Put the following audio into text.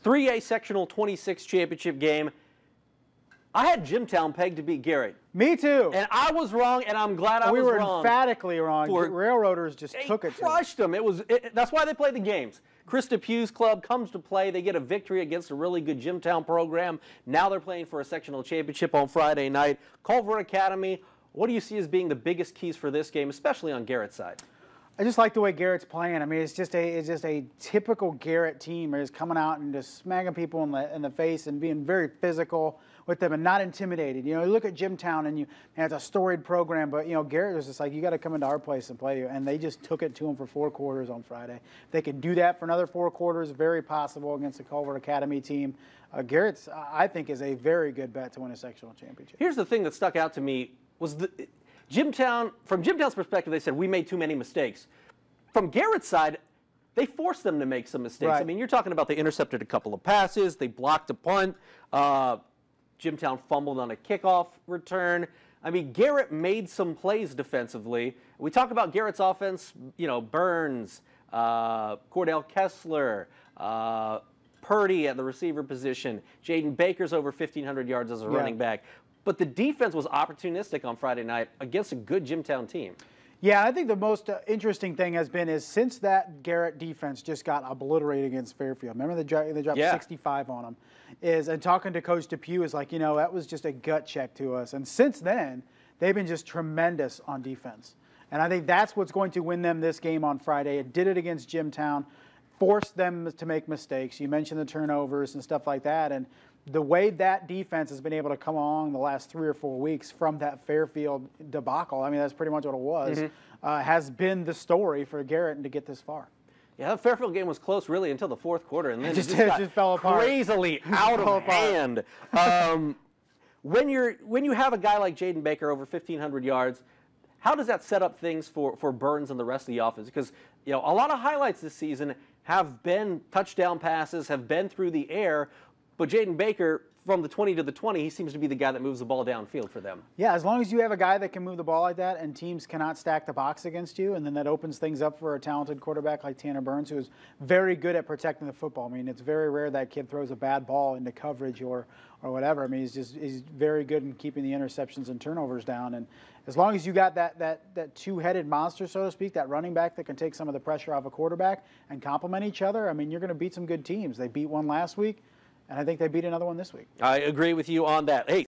3A sectional 26 championship game. I had Jimtown pegged to beat Garrett. Me too. And I was wrong, and I'm glad I was wrong. We were emphatically wrong. Railroaders just took it to them. Crushed them. That's why they play the games. Chris Depew's club comes to play. They get a victory against a really good Jimtown program. Now they're playing for a sectional championship on Friday night. Culver Academy, what do you see as being the biggest keys for this game, especially on Garrett's side? I just like the way Garrett's playing. I mean, it's just a typical Garrett team. It's coming out and just smacking people in the face and being very physical with them and not intimidated. You know, you look at Jimtown and it's a storied program, but Garrett was just like, you got to come into our place and play. And they just took it to them for 4 quarters on Friday. If they could do that for another 4 quarters, very possible against the Culver Academy team. Garrett's, I think, is a very good bet to win a sectional championship. Here's the thing that stuck out to me was Jimtown, from Jimtown's perspective, they said, we made too many mistakes. From Garrett's side, they forced them to make some mistakes. Right. I mean, you're talking about they intercepted a couple of passes, they blocked a punt, Jimtown fumbled on a kickoff return. I mean, Garrett made some plays defensively. We talk about Garrett's offense, Burns, Cordell Kessler, Purdy at the receiver position, Jaden Baker's over 1,500 yards as a running back. But the defense was opportunistic on Friday night against a good Jimtown team. Yeah, I think the most interesting thing has been is since that Garrett defense just got obliterated against Fairfield. Remember they dropped 65 on them. And talking to Coach Depew is like, that was just a gut check to us. And since then, they've been just tremendous on defense. And I think that's what's going to win them this game on Friday. It did it against Jimtown, forced them to make mistakes. You mentioned the turnovers and stuff like that. And the way that defense has been able to come along the last 3 or 4 weeks from that Fairfield debacle, I mean, that's pretty much what it was, has been the story for Garrett to get this far. Yeah, that Fairfield game was close really until the 4th quarter, and then it just fell apart. Crazily out of hand. When you have a guy like Jaden Baker over 1,500 yards, how does that set up things for Burns and the rest of the offense? Because a lot of highlights this season have been touchdown passes, have been through the air. But Jaden Baker, from the 20 to the 20, he seems to be the guy that moves the ball downfield for them. Yeah, as long as you have a guy that can move the ball like that and teams cannot stack the box against you, and then that opens things up for a talented quarterback like Tanner Burns, who is very good at protecting the football. I mean, it's very rare that kid throws a bad ball into coverage or whatever. I mean, he's very good in keeping the interceptions and turnovers down. And as long as you got that two-headed monster, so to speak, that running back that can take some of the pressure off a quarterback and complement each other, I mean, you're going to beat some good teams. They beat one last week. And I think they beat another one this week. I agree with you on that. Hey.